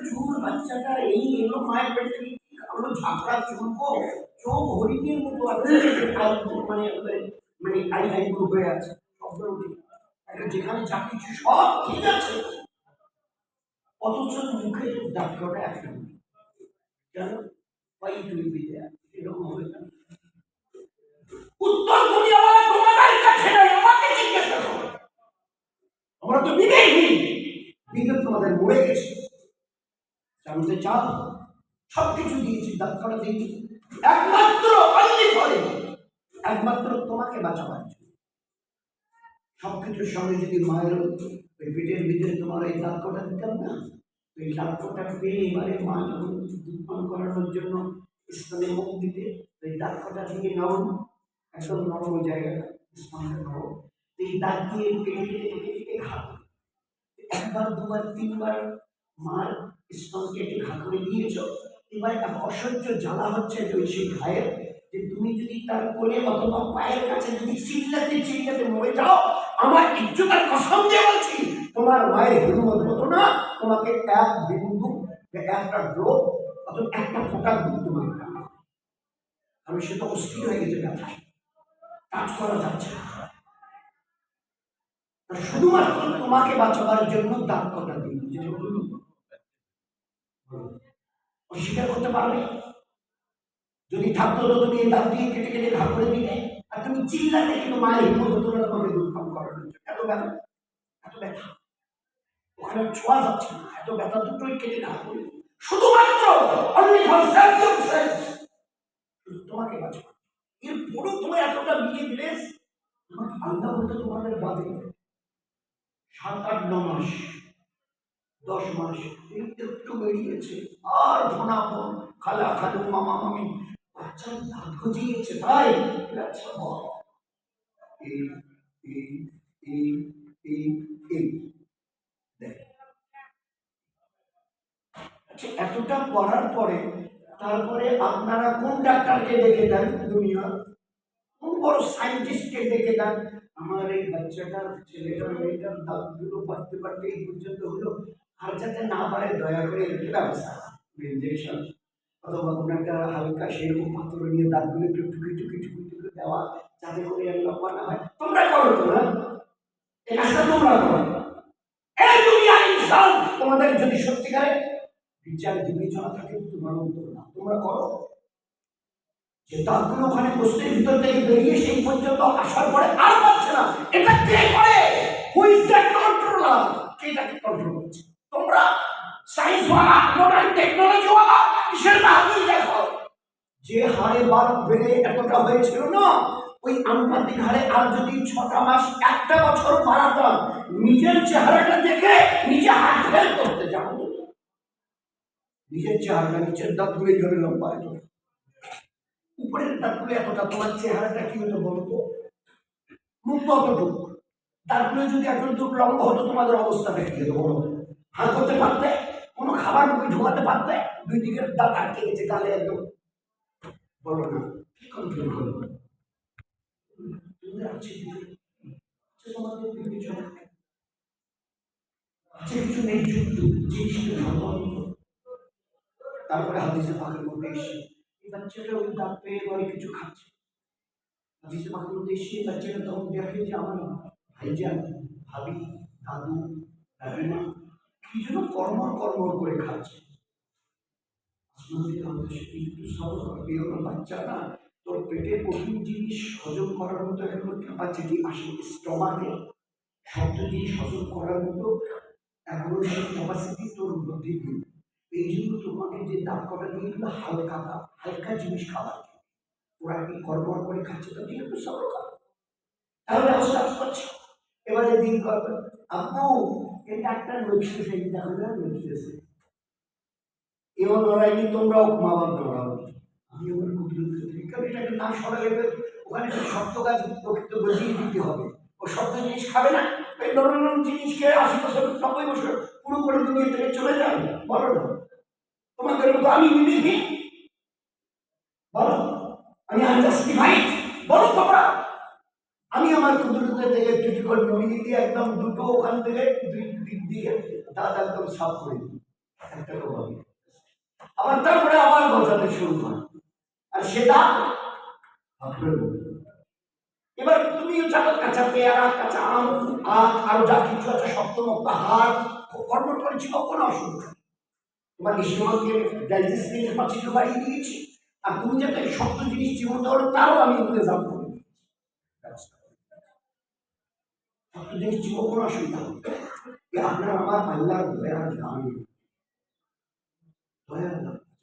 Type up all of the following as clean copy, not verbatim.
চুল বাচ্চাটা এই এলো মায়ের পেট থেকে কালো ঝাঁকড়া চুলকো চোখ হরিণের মতো আছে, মানে মানে আইগুলো হয়ে আছে, শব্দ উঠে যেখানে যা কিছু সব ঠিক আছে, অথচ মুখে ডাক্তারটা একটা কেন পাই তুই দিতে এরকম হবে না। উত্তর দুনিয়া তোমাদের কাছে নাই, আমাকে জিজ্ঞাসা করো। আমরা তো বিবেকহীন, বিবেক তোমাদের মরে গেছে। জানতে চাও? সবকিছু দিয়েছি, ডাক্তার দিয়েছি একমাত্র একমাত্র তোমাকে বাঁচাবার জন্য। সবকিছুর সঙ্গে যদি মায়ের ওই পেটের ভিতরে তোমার এই ডাক্তারটা দিতাম না, এই ডাক্তারটা পেয়ে এবারে মা যখন দুধপান করানোর জন্য স্তনে মুখ দিতে এই ডাক্তারটা দিয়ে নরম, একদম নরম জায়গাটা স্তনটা নরম, এই দাঁত দিয়ে কেটে ঘা, একবার দুবার তিনবার মার স্তন কেটে ঘা করে দিয়েছ। এবার অসহ্য জ্বালা হচ্ছে যে সেই ঘায়ের, যে তুমি যদি তার কোলে অথবা পায়ের কাছে যদি চিল্লাতে মরে যাও, আমার ইজ্জতের কসম দিয়ে বলছি তোমার মায়ের হিম্মত হতো না তোমাকে এক বিন্দু একটা ড্রপ অথবা একটা ফোঁটা দুধ তোমাকে দেওয়া। আমি সেটা অস্থির হয়ে গেছে, ব্যথা কাজ করা যাচ্ছে না। শুধুমাত্র তোমাকে বাঁচাবার জন্য দাঁত কটা দিন অস্বীকার করতে পারবে? যদি থাকতো তো তুমি এই দাঁত দিয়ে কেটে কেটে ঘা করে দিতে, আর তুমি চিল্লাতে কিন্তু মায়ের হিম্মত হতো না তোমাকে দুধ পান করানোর জন্য। এত ব্যথা, এত ব্যথা, ওখানে ছোঁয়া যাচ্ছে না, এত ব্যথা, দুটোই কেটে ঘা করে শুধুমাত্র তোমাকে বাঁচাবো। এরপরও তোমার এতটা বিয়ে গ্রেস, তোমাকে আল্লাহ বলতে তোমাদের বাদে 7-8-9 মাস 10 মাস একটু বেরিয়েছে, আর ঘনাপন খালা খালু মামা মামি বাচ্চার দাঁত গজিয়েছে, তাই আচ্ছা এতটা করার পরে তারপরে আপনারা কোন ডাক্তারকে ডেকে দেন? দুনিয়া কোন বড় সায়েন্টিস্টকে ডেকে দেন? আমার এই বাচ্চাটার ছেলেটার মেয়েটার দাঁতগুলো পারতে পারতে এই পর্যন্ত হলো, আর যাতে না পারে দয়া করে একটু ব্যবস্থা ইঞ্জেকশন অথবা কোনো একটা হালকা সেরকম পাথর নিয়ে দাঁতগুলো একটু টুকি টুকি টুকি টুকি দেওয়া, যাতে করে লম্বা না হয়। তোমরা করো, তোমরা এই কাজটা তোমরা করো। এই দুনিয়া ইনসান, তোমাদের যদি সত্যিকারে বিচার বিবেচনা থাকে তোমার উত্তর না, তোমরা করো। যে দাঁতগুলো ওখানে কোষ্ঠের ভিতর থেকে বেরিয়ে সেই পর্যন্ত আসার পরে আর পাচ্ছে না, এটা কে করে? Who is the controller? এটাকে কন্ট্রোল করছে। তোমরা সায়েন্স ওয়ালা, মডার্ন টেকনোলজি ওয়ালা কিসের বাহাদুরি দেখো? যে হারে বার বেড়ে এতটা হয়েছিল না, ওই আনুপাতিক হারে আর যদি 6টা মাস 1টা বছর বাড়াতাম, নিজের চেহারাটা দেখে নিজে হাত ফেল করতে যাবো। নিজের চেহারাটা, নিচের দাঁতগুলো এইভাবে লম্বা, এত উপরের দাঁতগুলো এতটা, তোমার চেহারাটা কি হতো বলতো? মুখ অতটুকু, দাঁতগুলো যদি এতটুকু লম্বা হতো তোমাদের অবস্থাটা কি হতো বলো? হাত করতে পারতে? কোনো খাবার মুখে ঢোকাতে পারতে? দুই দিকের দাঁত আটকে গেছে গালে একদম, বলো না কি কন্ট্রোল করবো? তোমাদের বিবেচনা আছে কিছু নেই, জিনিসটা তারপরে হাদিসে পাকের মধ্যে এসে এই বাচ্চাটা ওই দাঁত পেয়ে এবারে কিছু খাচ্ছে। হাদিসে পাকের মধ্যে এসে বাচ্চাটা তখন দেখে যে আমার ভাইজান, ভাবি, দাদু, দাদিমা কি যেন কর্মর করে খাচ্ছে। একটু সহজ হবে, বাচ্চা না, তোর পেটে কঠিন জিনিস হজম করার মতো এখন ক্যাপাসিটি আসে, স্টমাকে শক্ত জিনিস হজম করার মতো এখনো সেই ক্যাপাসিটি তোর বুদ্ধি নেই। এই জন্য তোমাকে যে দাঁত কটা দিয়ে দিল হালকা জিনিস খাবার, ওরা কি কর্মর করে খাচ্ছে, তো একটু সরল খাবে, তাহলে ব্যবস্থা করছো। এবারে দিন করবে আপু এই ডাক্তার নড়ছে, দেখো না নড়তেছে, এবার নড়াইনি, তোমরাও মা বাপ নড়াবো। আমি আমার এটাকে না সরালে ওখানে শক্ত গাছ প্রকৃত গজিয়ে দিতে হবে, ও শক্ত জিনিস খাবে না। ওই নরম জিনিস খেয়ে 80 বছর 90 বছর পুরো করে দুনিয়া থেকে চলে যাবে, বলো না? তোমাদের মতো আমি বিবেকী? বলো আমি আনজাস্টিফাইড? বলো তোমরা। আমি আমার কুদরত থেকে একটু করে নড়িয়ে দিয়ে একদম দুটো ওখান থেকে দুই দিক দিয়ে দাঁত একদম সাফ করে দিই, একটা আবার তারপরে আবার গজাতে শুরু করে, আর সেটা আপনার মধ্যে। এবার তুমিও চাও কাঁচা পেয়ারা, কাঁচা আম, আখ, আরো যা কিছু আছে শক্তমক্ত হাড় কর্মট করেছি, কোনো অসুবিধা নেই। তোমার স্টোমাকে ডাইজেস্টিভ পাচ্ছিটা বাড়িয়ে দিয়েছি, আর তুমি যাতে শক্ত জিনিস জীবন ধরো তারও আমি ইন্তজাম করে দিয়েছি। শক্ত জিনিস জীবন কোনো অসুবিধা নেই। আপনার আমার আল্লাহর দয়া আমি দয়া,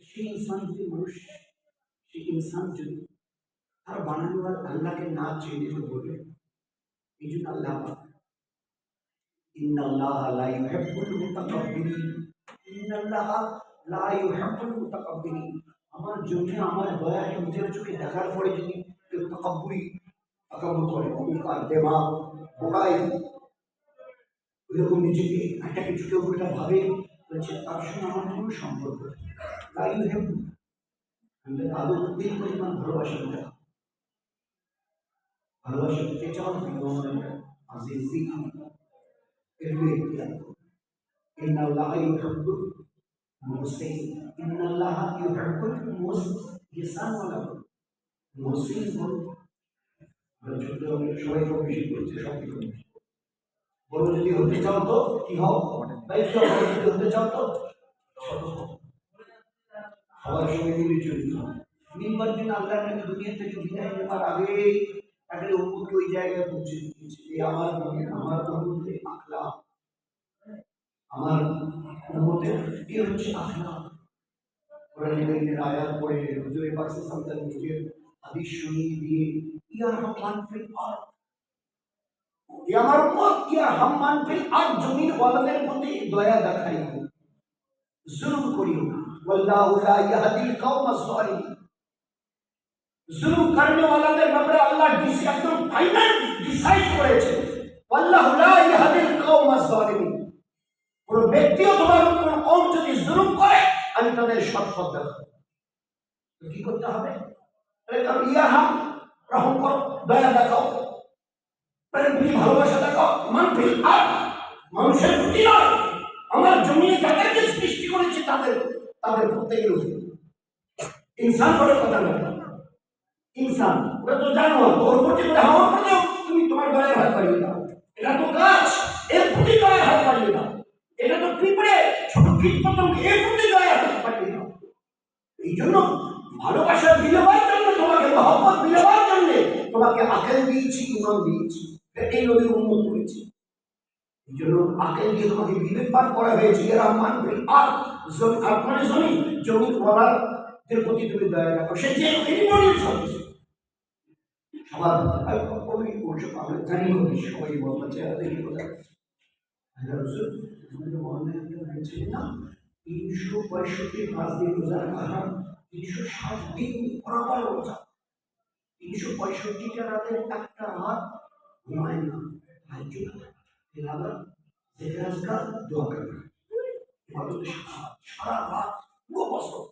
সেই ইনসান যদি মানুষ, সেই ইনসান যদি আর বানানো আল্লাহকে না চেনে তো বলে, এই জন্য আল্লাহ ইন্নাল্লাহ লা ইউহিব্বুল মুতাকাব্বিরিন, ইন্নাল্লাহ লা ইউহিব্বুল মুতাকাব্বিরিন। আমার জন্য আমার দয়াকে নিজের চোখে দেখার পরে যদি কেউ তাকাব্বুরি তাকাব্বুর করে, অহংকার, দেমাগ, বোকাই, ওইরকম নিজেকে একটা কিছু কেউ এটা ভাবে, বলছে তার সঙ্গে আমার কোনো সম্পর্ক লা ইউহিব্বু, আদৌ দিন পরিমাণ ভালোবাসা দেয়, ভালোবাসা দিতে চাও আজিজি এগুলো ইতিহাস। ইন্নাল্লাহ ইউহিব্বুল মুহসিন, ইন্নাল্লাহ ইউহিব্বুল মুহসিন ওয়ালা মুহসিন সবাই কম বেশি করছে, সব কিছু বড় যদি হতে চাও তো কি হও, যদি হতে চাও তো সবার সঙ্গে মিলে চলতে হবে। মিলবার জন্য আল্লাহ দুনিয়া থেকে বিদায় নেবার আগে তাকে উপরকে ওই জায়গায় পৌঁছে দিয়েছে যে আমার মনে আমার মধ্যে আখলা, আমার মধ্যে এ হচ্ছে আখলা। কোরআন কারীমের আয়াত পড়ে হুজুরে পাক সাল্লাল্লাহু আলাইহি ওয়াসাল্লাম নিজের হাদিস শুনিয়ে দিয়ে ইয়ারহামান ফিল আরদ, আমার উম্মত ইয়ারহামান ফিল আরদ, জমিন ওয়ালাদের প্রতি দয়া দেখাইও, জুলুম করিও না। ওয়াল্লাহু লা ইয়াহদিল কওমাজ যালিমিন, জুলুম করনে ওয়ালাদের ব্যাপারে আল্লাহ একদম ফাইনাল ডিসাইড করেছে, ওয়াল্লাহু লা ইয়াহদিল কওমাজ যালিমিন। কোন ব্যক্তি অথবা কোন কওম যদি জুলুম করে আমি তাদের সৎ পথ দেখাবো। কি করতে হবে? ইয়ারহাম, রহম করো, দয়া দেখাও, প্রেম ভালোবাসা দেখাও। মান ফিল আরদ, মানুষের প্রতি নয়, আমার জমিনে যাদেরকে সৃষ্টি করেছে তাদের তাদের প্রত্যেকের উপর। ইনসান বলে কথা নয়, ইনসান ওরা তো জানো, ওর প্রতি আমার প্রতিও তুমি তোমার দয়ার হাত বাড়িয়ে দাও। এটা তো গাছ, এর প্রতি দয়ার হাত বাড়িয়ে দাও। এটা তো পিঁপড়ে, ছোট কীট পতঙ্গ, এর প্রতি দয়ার হাত বাড়িয়ে দাও। এই জন্য ভালোবাসা বিলেবার জন্য, তোমাকে মহব্বত বিলেবার জন্য তোমাকে আকেল দিয়েছি, ইমান দিয়েছি, এই নবীর উম্মত করেছি। এই জন্য আকেল দিয়ে তোমাকে বিবেকবান করা হয়েছে। এর রহমান আর আপনার জমিন ওয়ালাদের প্রতি তুমি দয়া রাখো, সে যে এনিবডির সাথে সবার ওই ওসব আমরা জানি সবাই বলতে চেহারা দেখি কোথায় ছিলেন না 365 5 দিন রোজা রাখা, 360 দিন বরাবর রোজা, 365টা রাতের একটা রাত ঘুমায় না, তাহাজ্জুদ তিলাওয়াত জিকির আজকার দোয়া করা, সারা রাত পুরো বছর।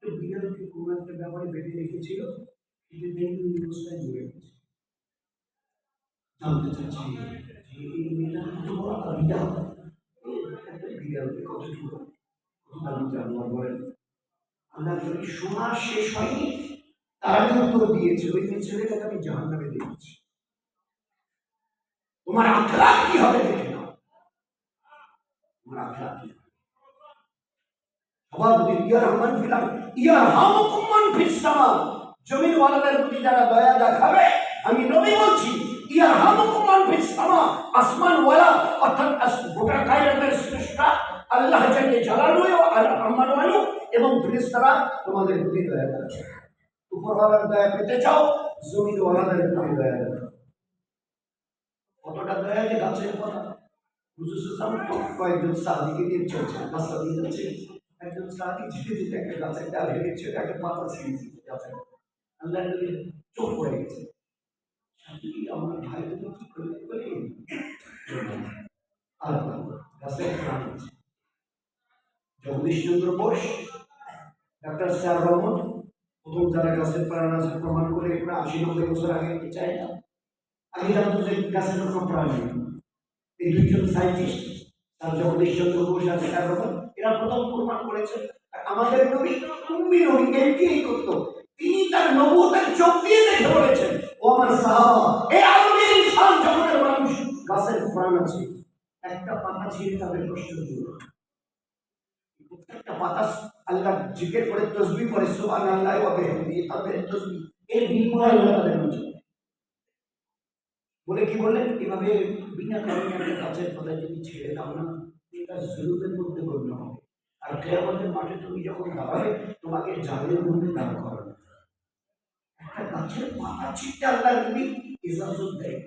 বিড়ালকে কোনো একটা ব্যাপারে বেঁধে রেখেছিল, কিন্তু দেখুন অবস্থায় মরে গেছে। জানতে চাচ্ছি যে এই মেয়েটা কত বড় একটা বিড়াল, একটা বিড়ালকে কতটুকু জানোয়ার বলেন। আল্লাহ যদি শোনা শেষ হয়নি তার আগে উত্তর দিয়েছে, ওই মেয়ে ছেলেটাকে আমি জাহান্নামে দিয়েছি, তোমার আখলাক কি হবে দেখে নাও, তোমার আখলাক কি হবে। সবার প্রতি ইয়ারহামান ফিল আরদ ইয়ারহামুকুম মান ফিস সামা, জমিন ওয়ালাদের প্রতি যারা দয়া দেখাবে, আমি নবী বলছি, ইয়ারহামুকুম মান ফিস সামা, আসমান ওয়ালা অর্থাৎ গোটা কায়নাতের স্রষ্টা আল্লাহ জাল্লে জালালুহু আল আমানু এবং ফেরেশতারা তোমাদের প্রতি দয়া দেখাবে। উপরওয়ালার দয়া পেতে চাও, জমিন ওয়ালাদের প্রতি দয়া দেখাও। কতটা দয়া যে গাছের কথা। হুজুর সাল্লাল্লাহু কয়েকজন সাহাবীকে নিয়ে চলছে, রাস্তা দিয়ে যাচ্ছে, একজন সাহাবী যেতে যেতে একটা গাছের ডাল হেরেছে, একটা পাতা ছিঁড়ে দিচ্ছে গাছের, আল্লাহ নবীর চোখ পড়ে গেছে। আমার ভাই তুমি কি করলে বলে আর গাছের প্রাণ আছে। জগদীশচন্দ্র বোস, ডাক্তার স্যার রহমান প্রথম যারা গাছের প্রাণ আছে প্রমাণ করে, এগুলো 80-90 বছর আগে চাই না, আগে জানতো যে গাছের কোনো প্রাণ নেই। এই দুইজন সায়েন্টিস্ট, স্যার জগদীশচন্দ্র বোস আর স্যার রহমান, এরা প্রথম প্রমাণ করেছে আমাদের নবী উম্মি নবী এমকেই করতো। তিনি তার নবুয়তের চোখ দিয়ে দেখে বলেছেন, ও আমার সাহাবা, এই আলমের ইনসান জগতের মানুষ, গাছের প্রাণ আছে, একটা পাতা ছিঁড়ে তাদের কষ্ট দিও না। প্রত্যেকটা পাতা আল্লাহ জিকির করে তাসবিহ করে সুবহানাল্লাহি ওয়া বিহামদিহি, তাদের তাসবিহ এর বিনিময়ে আল্লাহ তাদের বুঝে বলে কি বললেন, এভাবে বিনা কারণে একটা গাছের পাতা যদি ছেড়ে দাও না, এটা জুলুমের মধ্যে গণ্য হবে। আর কিয়ামতের মাঠে তুমি যখন দাঁড়াবে, তোমাকে জালের মধ্যে দাঁড় করাবে। একটা গাছের পাতা ছিঁড়তে আল্লাহ নবী ইজাজত দেয়।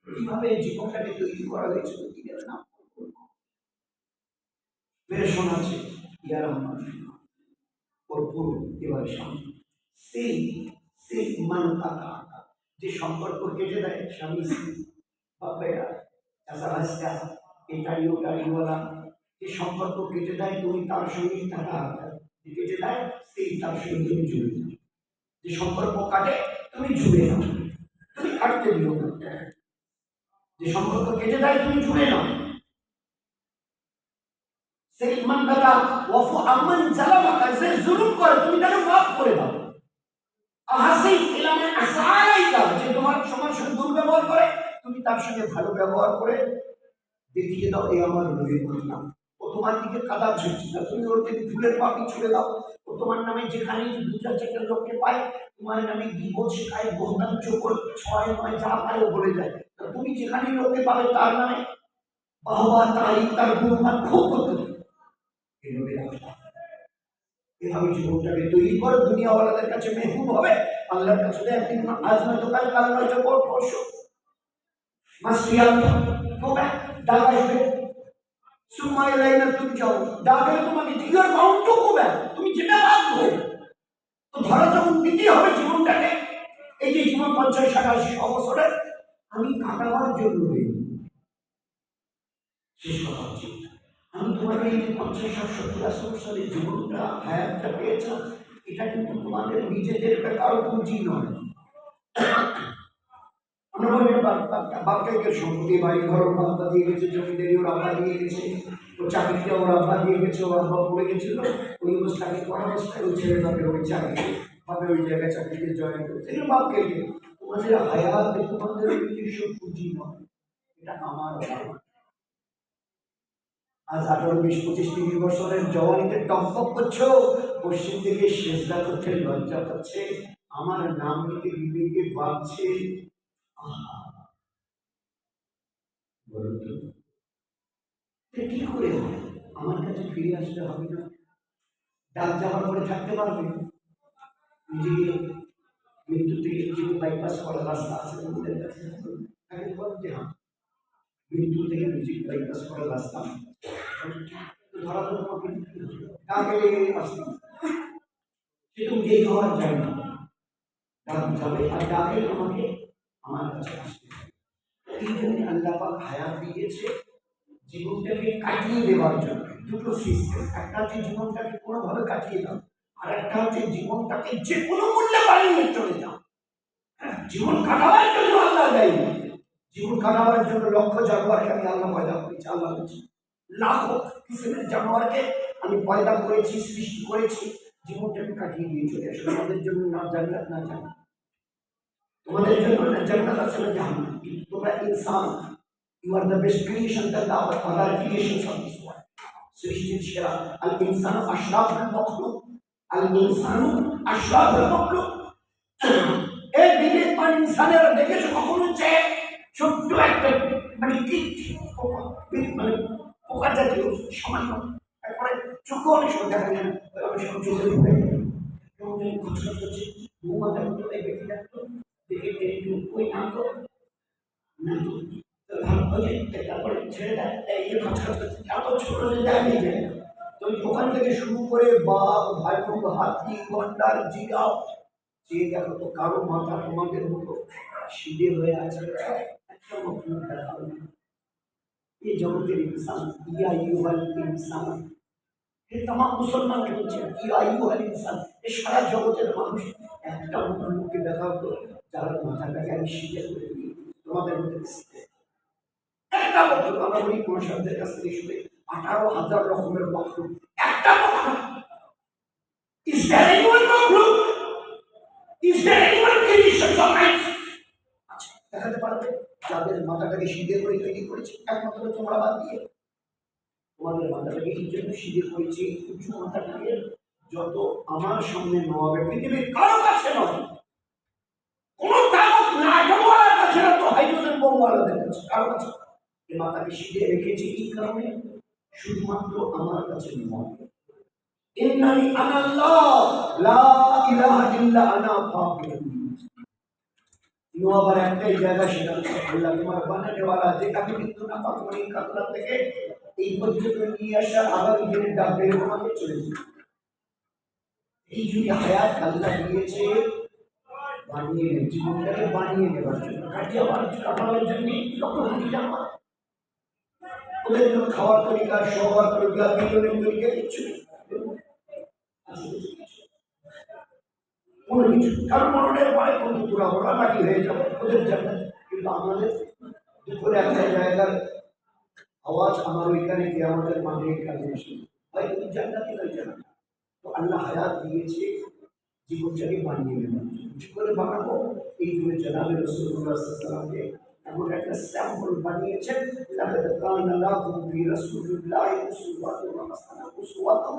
কিভাবে জীবনটাকে তৈরি করা হয়েছিল দিনের নাম মেরে শোনাচ্ছে ইয়া রহমান ভরপুর এবারে সামনে সেই সেই মান কাটা যে সম্পর্ক কেটে দেয় স্বামী স্ত্রী বা বেটা চাষা ভাষা এটাই ওটাইওয়ালা, যে সম্পর্ক কেটে দেয় তুমি তার সঙ্গে টাকা কেটে দেয় সেই তার সঙ্গে তুমি জুড়ে যাও। যে সম্পর্ক কাটে তুমি জুড়ে নাও, তুমি কাটতে দিও না। যে সম্পর্ক কেটে দেয় তুমি জুড়ে নাও। সেই ইমানদাতা ওয়াফু আমান জালামাকা, যে জুলুম করে তুমি তাকে মাফ করে দাও। আহাসি ইলামা আসাইকা, যে তোমার সঙ্গে দুর্ব্যবহার করে তুমি তার সঙ্গে ভালো ব্যবহার করে দেখিয়ে দাও এই আমার নবীর নাম। ও তোমার দিকে কাদা ছুটছে না, তুমি ওর থেকে ফুলের পাপড়ি ছুড়ে দাও। ও তোমার নামে যেখানে দু চার চারটে লোককে পায় তোমার নামে বিপদ শেখায়, বহুদান চোখর ছয় নয় যা পায় বলে যায়। তুমি যেখানে লোককে পাবে তার নামে বাহবা তারিফ তার গুণমান খুব করতে হবে। এভাবে জীবনটাকে তৈরি করে দুনিয়াওয়ালাদের কাছে মেহবুব হবে, আল্লাহর কাছে একদিন আজ নয়তো কাল, কাল নয়তো পরশু মাসিয়াল হবে, ডাক আসবে। সুমাই লাইনা তুমি যাও, ডাকে তোমাকে your bound to go back, তুমি যেটা বাধ্য তো ধরা যখন দিতে হবে জীবনটাকে। এই যে জীবন 50, 60, 100 বছরের আমি কাটাবার জন্য শেষ কথা হচ্ছে, আমি তোমাকে এই যে 50, 60, 70, 80 বছরের জীবনটা হায়াতটা পেয়েছিলাম, এটা কিন্তু তোমাদের নিজেদের কারো পুঁজি নয়। আমরা বলি বাপকে সম্পত্তি বাড়ি ঘর ওর আব্বা দিয়ে গেছে, জমিদারি ওর আব্বা দিয়ে গেছে, ওর চাকরিটা ওর আব্বা দিয়ে গেছে, ওর আব্বা পড়ে গেছিল ওই অবস্থাকে পড়া অবস্থায় ওই ছেলে বাপে ওই চাকরি বাপে ওই জায়গায় চাকরিতে জয়েন করেছে। এগুলো বাপকে তোমাদের হায়াত তোমাদের নিজস্ব পুঁজি নয়, এটা আমার। আজ 18, 20, 25, 30 বছরের জওয়ানিতে টকবক করছো, পশ্চিম দিকে সেজদা করতে লজ্জা পাচ্ছে, আমার নাম নিতে বিবেকে বাঁধছে। কি করে আমার কাছে ফিরে আসতে হবে না? ডাক যাওয়ার পরে থাকতে পারবে নিজেকে মৃত্যু থেকে কিছু বাইপাস করার রাস্তা আছে তোমাদের কাছে? তাকে বলতে হ্যাঁ, মৃত্যু থেকে নিজেকে বাইপাস করার রাস্তা ধরা তো তোমাকে ডাকে লেগে আসতে সে তুমি যেই হওয়ার চাই না, ডাক যাবে আর ডাকে তোমাকে আমার কাছে আসতে। এই জন্য আল্লাহ পাক হায়াত দিয়েছে জীবনটাকে কাটিয়ে দেওয়ার জন্য। দুটো সিস্টেম, একটা হচ্ছে জীবনটাকে কোনোভাবে কাটিয়ে দাও, আর একটা হচ্ছে জীবনটাকে যে কোনো মূল্যে বাড়িয়ে চলে যাও। জীবন কাটাবার জন্য আল্লাহ দেয়, জীবন কাটাবার জন্য লক্ষ জানোয়ারকে আমি আল্লাহ পয়দা করেছি। আল্লাহ বলছি লাখো কিসিমের জানোয়ারকে আমি পয়দা করেছি, সৃষ্টি করেছি, জীবনটাকে কাটিয়ে দিয়ে চলে আসো। তোমাদের জন্য না জান্নাত না জান্নাত, তোমাদের জন্য না জান্নাত আছে না জাহান্নাম, তোমরা ইনসান। You are the best creation that the other creations of this world. সৃষ্টির সেরা। আল ইনসানু আশরাফুল মাখলুক, আল ইনসানু আশরাফুল মাখলুক। এই বিবেকবান ইনসানেরা দেখেছো কখনো যে ছোট্ট একটা মানে কীট মানে পোকা জাতীয় সামান্য, তারপরে চোখে অনেক সময় দেখা যায় না, অনেক সময় চোখে ঢুকে কেমন যেন খচখচ করছে, ঘুমাতে মতো এই ব্যক্তি ডাকতো দেখে একটু ওই নাম তো না তারপরে ছেড়ে দেয়, এই যে খচখচ করছে এত ছোট যে দেয়নি যায়। তো ওখান থেকে শুরু করে বাঘ, ভাল্লুক, হাতি, গন্ডার, জিরাফ, যে দেখো তো কারো মাথা তোমাদের মতো সিধে হয়ে আছে, একটা মতো দেখা হবে। এই জগতের ইনসান, ইয়া ইউহাল ইনসান, এই তামাম মুসলমানকে বলছে ইয়া ইউহাল ইনসান, এই সারা জগতের মানুষ একটা মতো লোককে দেখা হতো যার মাথাটাকে আমি সিধে করে দিই তোমাদের মধ্যে একটা বক্তব্য। আমরা বলি কোন শব্দের কাছ থেকে শুনে 18,000 রকমের বক্তব্য, একটা বক্তব্য মাথাটাকে সিধে করে তৈরি করেছি একমাত্র তোমরা বাদ দিয়ে। তোমাদের মাথাটাকে এই জন্য সিধে করেছি, উঁচু মাথাটাকে, যত আমার সামনে নয়, পৃথিবীর কারো কাছে নয়, কোনো তাকত না, আটমওয়ালার কাছে না, তো হাইড্রোজেন বোমওয়ালাদের কাছে, কারো কাছে এই মাথাকে সিধে রেখেছি এই কারণে, শুধুমাত্র আমার কাছে নয়। ইন্নানি আনাল্লাহ লা ইলাহা ইল্লা আনা ফাবুদুনি। আবার একটাই জায়গা, সেটা আল্লাহ তোমার বানানেওয়ালা, যেটাকে কিন্তু না পাকনি কাতলা থেকে এই পর্যন্ত নিয়ে আসার আগামী দিনের ডাক বের আমাকে চলে যাবে। এই যদি হায়াত আল্লাহ দিয়েছে বানিয়ে নেবে, জীবনটাকে বানিয়ে নেবার জন্য, কাটানোর জন্য লক্ষ কোটি টাকা, ওদের জন্য খাওয়ার তরিকা, শোবার তরিকা, বিনোদনের তরিকা কিচ্ছু নেই, কোনো কিছু। কারণ মরণের পরে কিন্তু পুরা ওরা বাকি হয়ে যাবে ওদের জন্য। কিন্তু আমাদের দুপুরে একটা জায়গার আওয়াজ আমার ওইখানে গিয়ে আমাদের মাঝে কাজে এসে হয় তুমি জান্নাতি হয়ে যাবে। তো আল্লাহ হায়াত দিয়েছে জীবনটাকে বানিয়ে নেবেন, কিছু করে বানাবো। এই জন্য জনাবে রাসূলুল্লাহ সাল্লাল্লাহু আলাইহি ওয়াসাল্লামকে এমন একটা স্যাম্পল বানিয়েছেন, লাকাদ কানা লাকুম ফি রাসূলিল্লাহি উসওয়াতুন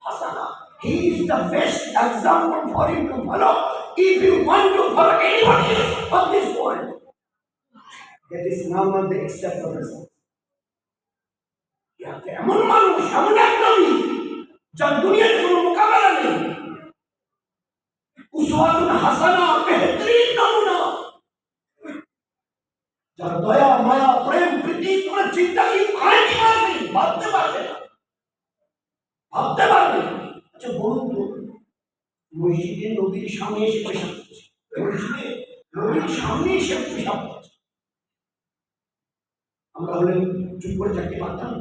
হাসানা। He is the best example for you to follow if you want to follow anybody else of this world. That is none of the except of Rasul. এমন মানুষ, এমন এক নবী যার দুনিয়ার কোনো মোকাবেলা নেই, উসওয়াতুন হাসানা, বেহতরিন নমুনা, যার দয়া মায়া প্রেম প্রীতি তোমার চিন্তা কি খালি আছে ভাবতে পারবে না, ভাবতে পারবে না। আচ্ছা বলুন তো, মসজিদে নবীর সামনে এসে পেশাব করছে, মসজিদে নবীর সামনে এসে পেশাব করছে, আমরা হলে চুপ করে থাকতে পারতাম?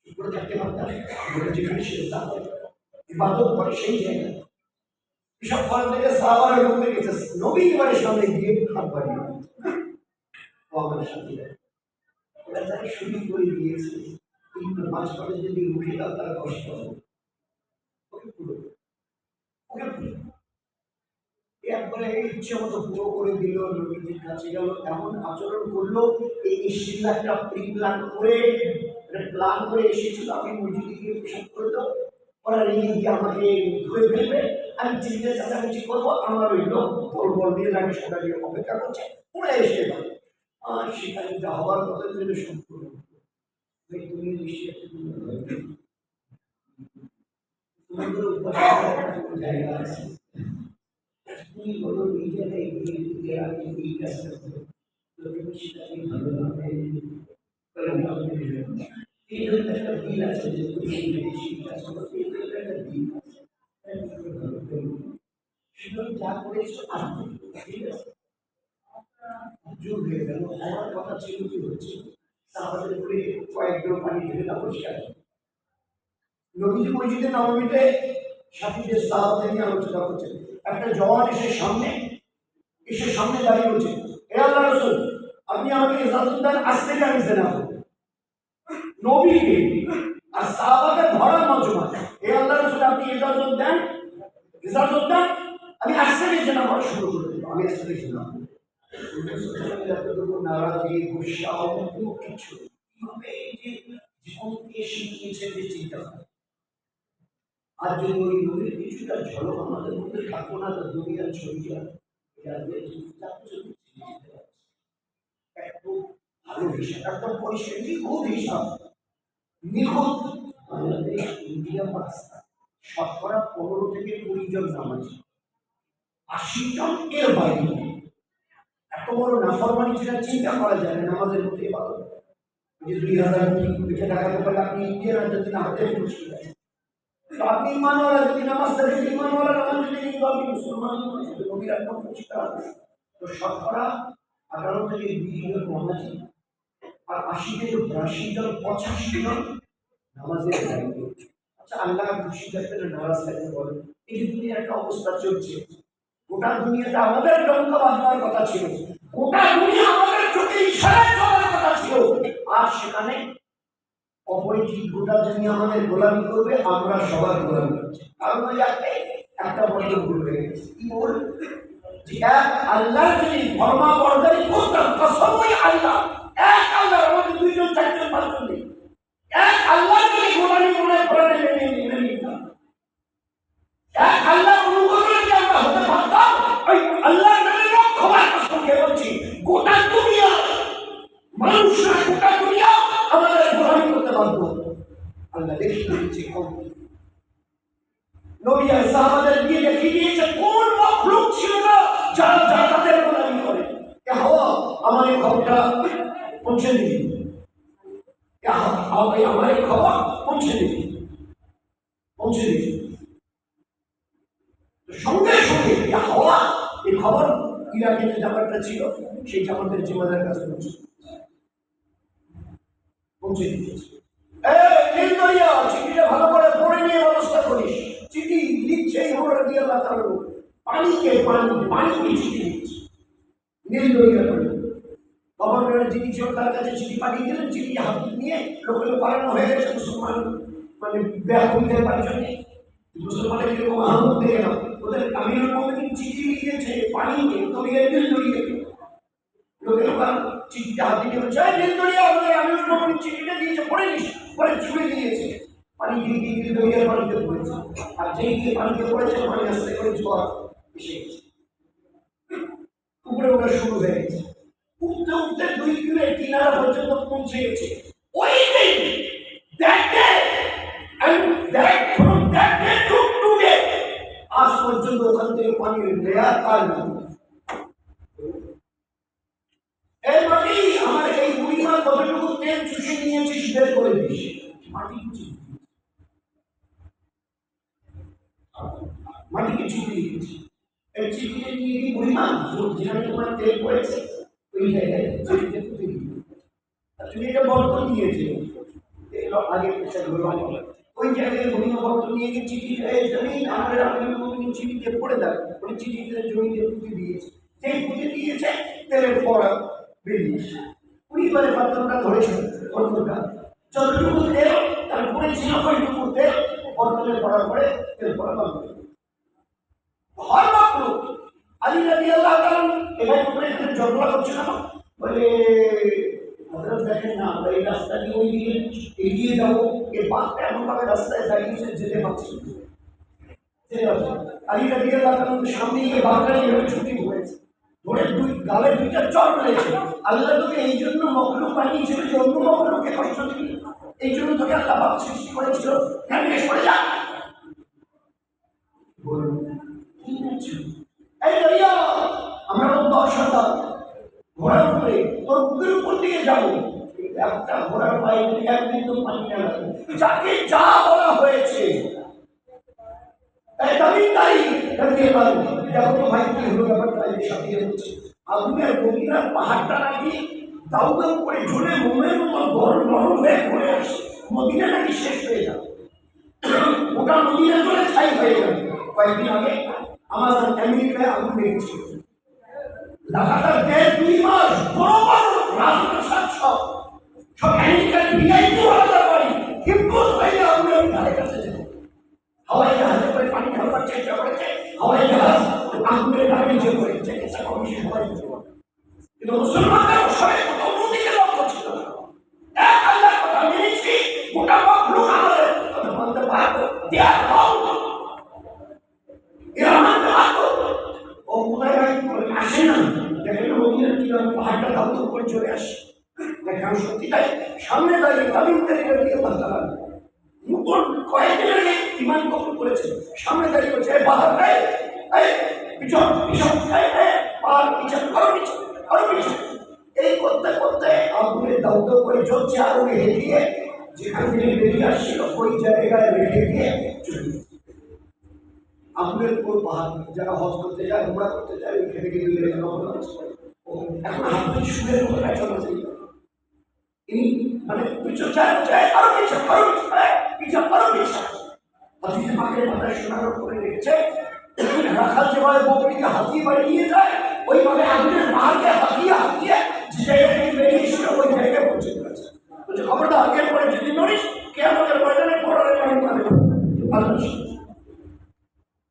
চুপ করে থাকতে পারতাম? আমরা যেখানে সেজদা করে ইবাদত করে সেই জায়গায় পেশাব করা থেকে সাহাবারা ঢুকতে গেছে, নবী এবারে সামনে গিয়ে হাত বাড়িয়ে আমাদের সাথে ওরা যারা শুরু করে দিয়েছে, কিন্তু মাঝখানে যদি উঠে দাও তার কষ্ট হবে, একবারে ইচ্ছে মতো পুরো করে দিল, নবীজির কাছে গেল, এমন আচরণ করলো এই একটা প্রি প্ল্যান করে এসেছিল, আমি মসজিদে গিয়ে পেশাব করে দাও, ওরা রেগে গিয়ে আমাকে ধরে ফেলবে, আমি চিন্তা চাচামেচি করবো, আমার ওই লোক বল দিয়ে লাগে সেটা দিয়ে অপেক্ষা করছে, ওরা এসে এবার আর সেখানে যা হওয়ার কথা জন্য সম্পূর্ণ তুমি তোমাদের জায়গা আছে, তুমি বলো এই জায়গায় গিয়ে আমি এই কাজটা করবো, তুমি সেটাকে ভালোভাবে এই একটা দিন আছে যে তুমি সেই কাজ করো, একটা দিন আছে সেটা যা করেছো ঠিক আছে। যুগ হয়ে গেল, আমার কথা ছিল কি হচ্ছে আমাদের উপরে কয়েকজন পানি ঢেলে না পরিষ্কার। নবীজি মসজিদে নববীতে সাথীদের সাহাবাদের নিয়ে আলোচনা করছেন, একটা জওয়ান এসে সামনে দাঁড়িয়ে বলছে, হে আল্লাহ রাসূল, আপনি আমাকে ইজাজত দেন আসতে আমি জেনা করব। নবীকে আর সাহাবাদের ভরা মজমা, হে আল্লাহ রাসূল আপনি ইজাজত দেন আমি আসতে জেনা করা শুরু করে দেব, আমি আসতে জেনা করব। নারাজি গুসা কিছু জীবনকে শিখিয়েছে যে চিন্তা করে, আর যদি ওই নদীর কিছুটা ঝলক আমাদের মধ্যে থাকবো না, তো দুনিয়ার ছবি ভালো হিসাব, একদম পরিষ্কার নিখুঁত হিসাব, নিখুঁত। বাংলাদেশ, ইন্ডিয়া, পাকিস্তান শতকরা 15 থেকে 20 জন নামাজি, 80 জন এর বাইরে। এত বড় নাফরমানি যেটা চিন্তা করা যায় না নামাজের মধ্যে ইবাদত। যে 2000 পিঠে দেখাতে পারলে আপনি ইন্ডিয়ার আর্জেন্টিনা হাতে মুশকিল আছে। তো আপনি ইমানওয়ালা যদি নামাজ থাকে, ইমানওয়ালা নামাজ যদি আপনি মুসলমান নবীর একদম পরিষ্কার আছে। তো শতকরা 18 থেকে 20 জন নামাজি, আর 80 থেকে 82 জন 85 জন নামাজের দায়িত্ব। আচ্ছা আল্লাহ খুশি থাকতে না নারাজ থাকতে বলেন, এই দুনিয়ার একটা অবস্থা চলছে, গোটা দুনিয়াতে আমাদের ডঙ্কা বাজবার কথা ছিল, গোটা দুনিয়া আমাদের চোখে ইশারায় চলার কথা ছিল, আর সেখানে অপরিচিত গোটা দুনিয়া আমাদের গোলামি করবে, আমরা সবার গোলামি করছি। কারণ ওই একটা বড় ভুল হয়ে গেছে। কি বল? যে এক আল্লাহ যদি ধর্মাবর্তারি করতাম কসমই আল্লাহ, এক আল্লাহ, আমাদের দুইজন চারজন পাঁচজন নেই, এক আল্লাহ যদি গোলামি মনে করে মেনে নিতাম, এক আল্লাহ অনুগত যদি আমরা হতে পারতাম, ওই আল্লাহ নামে লক্ষ্যবার সঙ্গে বলছি গোটা দুনিয়া মানুষরা, গোটা দুনিয়া আমাদের গোলামি করতে পারত। আল্লাহ দেখিয়ে দিয়েছে নবী আর সাহাবাদের দিয়ে দেখিয়ে দিয়েছে কোন মখলুক ছিল না যারা জাকাতের গোলামি করে। হাওয়া আমার এই খবরটা পৌঁছে দিই, আমার এই খবর পৌঁছে দিই, পৌঁছে দিই সঙ্গে সঙ্গে হাওয়া এই খবর ইরাকে যে জামাতটা ছিল সেই জামাতের জিম্মাদার কাছে পৌঁছে দিয়েছে। চিঠিটা ভালো করে পড়ে নিয়ে ব্যবস্থা করিস। চিঠি লিখছে পানিকে পানিকে চিঠি লিখছে নীলদরিয়া পানি। গভর্নমেন্টের যিনি ছিল তার কাছে চিঠি পাঠিয়ে দিলেন, চিঠি হাতে নিয়ে লোকের পালানো হয়ে গেছে মুসলমান, মানে ব্যাপকদের পারছেন মুসলমানের কিরকম আহমদ দিয়ে গেল ওদের আমিরুল মুমিনিন চিঠি লিখেছে পানিকে নীলদরিয়াকে। লোকের চিঠিটা হাতে নিয়ে বলছে নীলদরিয়া আমাদের আমিরুল মুমিনিন চিঠিটা দিয়েছে, পড়ে নিস, পরে ছুঁড়ে দিয়েছে পানি দিয়ে নীলদরিয়ার পানিতে পড়েছে। আর যেই গিয়ে পানিতে পড়েছে পানি আস্তে করে ঝড় এসে গেছে, উপরে ওটা শুরু হয়ে গেছে। উঠতে উঠতে 2 কিলোর কিনারা পর্যন্ত পৌঁছে গেছে। ওই দিন আজ পর্যন্ত ওখান থেকে পানির লেয়ার আর এই মাটি আমার এই বুড়িমা কতটুকু তেল চুষে নিয়েছিস বের করে দিস। মাটিকে চিঠি লিখেছি, এই চিঠিতে নিয়ে গিয়ে বুড়িমা যেখানে তোমার তেল পড়েছে ওই জায়গায় চিঠিতে পুঁতে দিই। তুমি এটা বর্তন নিয়েছে আগে ওই জায়গায় বুড়িমা বর্তন নিয়ে গিয়ে চিঠি আমাদের আমিরুল চিঠিতে পড়ে দেয়, ওই চিঠিতে জমিতে পুঁতে দিয়েছে। সেই পুঁতে দিয়েছে তেলের পড়া বেরিয়েছে। পরিবারের পাত্রটা ধরেছে বর্তনটা যতটুকু তেল তার পড়েছিল ওইটুকু তেল বর্তনে পড়ার পরে তেল পড়া বন্ধ। আলী রাদিয়াল্লাহু তাআলা এবার তোমরা এখানে ঝগড়া করছো না, বলে হযরত দেখেন না আমরা এই রাস্তা দিয়ে ওই দিকে এগিয়ে যাবো, এই বাঘটা এমনভাবে রাস্তায় দাঁড়িয়েছে যেতে পারছি না। আলী রাদিয়াল্লাহু তাআলা সামনে গিয়ে বাঘটা এইভাবে ছুটি হয়েছে, ধরে গালে 2টা চড় মেরেছে। আল্লাহ তোকে এই জন্য মখলুক বানিয়েছিল যে অন্য মখলুককে কষ্ট দিবি, এই জন্য তোকে আল্লাহ বাপ সৃষ্টি করেছিল। সরে যা, আমরা 10,000 ঘোড়ার উপরে তোর বুকের উপর দিয়ে যাবো। একটা ঘোড়ার পায়ে একদিন তো পানি না লাগবে, যাকে যা বলা হয়েছে পাহাড়টা নাকি দাউ দাউ করে ঝুলে মোমের মতো গরম নরম হয়ে ঘুরে আসে, মদিনা নাকি শেষ হয়ে যাবে, ওটা মদিনা চলে ছাই হয়ে যাবে। কয়েকদিন আগে আমাজন আমেরিকায় আগুন লেগেছিল, লাগাতার 1.5-2 মাস বড় বড় রাজপ্রাসাদ সব আমেরিকার ভিআইপি আলাদা বাড়ি হিম্মত হয়ে আগুনের ধারে কাছে যেত। হাওয়াই জাহাজে করে পানি ঢালবার চেষ্টা করেছে, হাওয়াই জাহাজ আগুনের ধারে নিচে পড়েছে, এটা কমিশন সবাই বুঝতে পারে। কিন্তু মুসলমানরা সবাই অন্যদিকে লক্ষ্য ছিল না, এক আল্লাহর কথা মেনেছি, গোটা মখলুক আমাদের কথা মানতে পারতো, দেয়ার পাও এরা মানতে পারতো। ও কোথায় আসে না, দেখেন মদিনার কিনারে পাহাড়টা দাউ দাউ করে চলে আসে। দেখেন সত্যি তাই সামনে দাঁড়িয়ে তামিমদারিরা দিয়ে বাধা লাগে, নতুন কয়েকদিন আগে ইমান কবুল করেছে, সামনে দাঁড়িয়ে বলছে পাহাড় নেই, পিছন পিছন পাহাড় পিছন আরো পিছন আরো পিছন, এই করতে করতে আগুনে দাউ দাউ করে চলছে। আর ওই হেঁটিয়ে যেখান থেকে বেরিয়ে আসছিল ওই জায়গায় রেখে দিয়ে চলে গেছে। আগুনের কোন পাহাড়, যারা হজ করতে যায় উমরা করতে যায় ওইখানে গিয়ে এখন হাতে সুরের মতো পেছন আছে, মানে পিছন যায় আরো পিছন আরো পিছন আরো পিছন। হাতির মাকে মাথায় সোনার করে রেখেছে, রাখাল যেভাবে বকরিকে হাতিয়ে বাড়ি নিয়ে যায় ওইভাবে আগুনের পাহাড়কে হাতিয়ে হাতিয়ে যে জায়গা থেকে বেরিয়ে এসেছিল ওই জায়গায় পৌঁছে দিয়েছে। বলছে খবরটা আগের পরে যদি নড়িস কে আমাদের ময়দানে পড়ার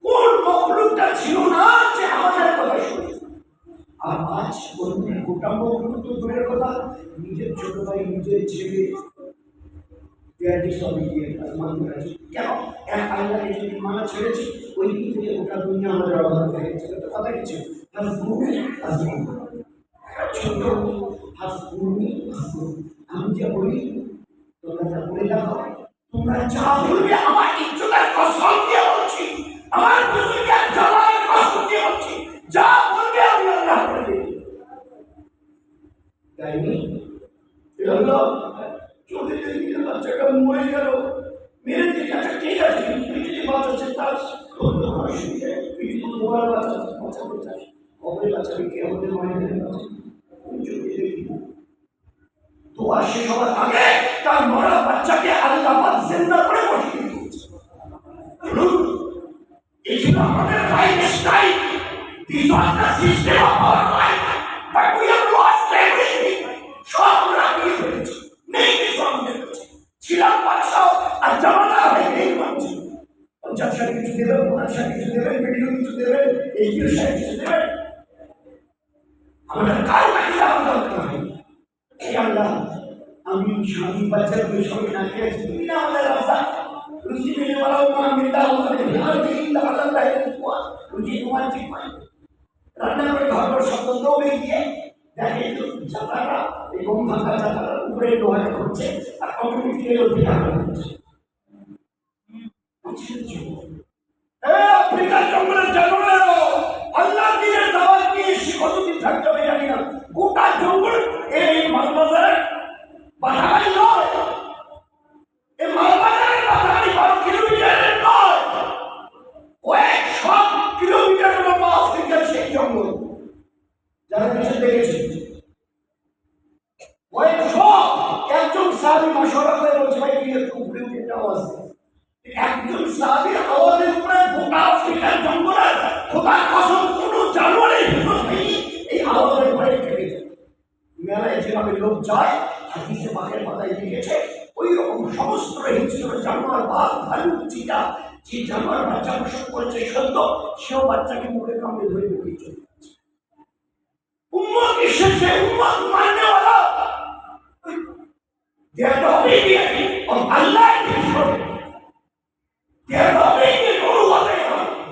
কোন মখলুকটা ছিল না যে আমাদের কথা শুনে আর আজ অন্যের কুটুম্ব তো দূরের কথা, নিজের ছোট ভাই নিজের ছেলে সবই দিয়ে আসমান করেছে। কেন? এক আল্লাহকে যদি মানা ছেড়েছি, ওই দিন থেকে গোটা দুনিয়া আমাদের অভাব হয়ে গেছে। তো কথা কিছু ছোট আমি যে বলি তোমরা যা বলে দেখো, তোমরা যা বলবে আমার ইজ্জতের কসম দিয়ে বলছি, আমার বুজুর্গের জামানের কসম দিয়ে বলছি, যা বলবে আমি আল্লাহ বলবে। তাইনি হলো চোখে দেখে বাচ্চাটা মরে গেল, মেরে দিয়ে গেছে, ঠিক আছে, কিন্তু পৃথিবী বাঁচাচ্ছে তার অসুবিধা, পৃথিবী তোমার বাঁচাচ্ছে, বাঁচাতে চাই কবে বাঁচাবে, কে আমাদের মায়ের বাঁচাবে? চোখে দেখি দোয়া শেষ হওয়ার আগে তার মরা বাচ্চাকে আল্লাহ পাক জিন্দা করে বসিয়ে দিয়েছে। এই ছিল আমাদের life style. This was the system of our life, but we have lost everything. সব রাখিয়ে ফেলেছি, নেই কিছু আমাদের কাছে। ছিলাম বাদশাহ আর জামানা হয়ে এই মানুষ পঞ্চাশ সাল কিছু দেবেন, 50 সাল কিছু দেবেন, ভিডিও কিছু দেবেন, এই সাল কিছু দেবেন, আমাদের কারো কাছে আমার দরকার হয়। আল্লাহ আমি স্বামী বাচ্চার সঙ্গে না খেয়েছি, তুমি না আমাদের রাস্তা রুচি মেনে বলাও মা মিলতা রুচি তোমার ঠিক পাই রান্না করে ঘর শব্দ গিয়ে দেখে যাতারা এই গম ভাঙা যাতারা উপরে লোহাটা করছে আর অটোমেটিক্যালি ওর দিকে আগে হচ্ছে। আফ্রিকার জঙ্গলের জানোয়ারেরও আল্লাহ দিয়ে দাওয়াত দিয়ে কতদিন থাকতে হবে জানি না, গোটা জঙ্গল এই মালবাজারের বাধাবাড়ি নয়, এই মালবাজারের বাধাবাড়ি 12 কিলোমিটারের নয়, কয়েকশো কিলোমিটার লম্বা আফ্রিকার সেই জঙ্গল। যারা কিছু দেখেছে কয়েকশো, একজন সাহাবী মাশওয়ারা করে বলছে ভাই কি একটু উপরে উঠে আওয়াজ, একজন সাহাবীর আওয়াজের উপরে গোটা আফ্রিকার জঙ্গলের খোদার কসম কোনো জানোয়ারের হিম্মত নেই এই আওয়াজের উপরে থেকে যায়। মেলায় যেভাবে লোক যায় হাদিসে পাকের পাতায় লিখেছে ওই রকম সমস্ত হিংস্র জানোয়ার, বাঘ, ভালুক, চিতা, যে জানোয়ার বাচ্চা প্রসব করেছে সত্য, সেও বাচ্চাকে মুখে কামড়ে ধরে বেরিয়ে চলে যাচ্ছে। উম্মত এসেছে, উম্মত মাননেওয়ালা, they are the obedient of Allah and His Prophet. They are the obedient of Allah.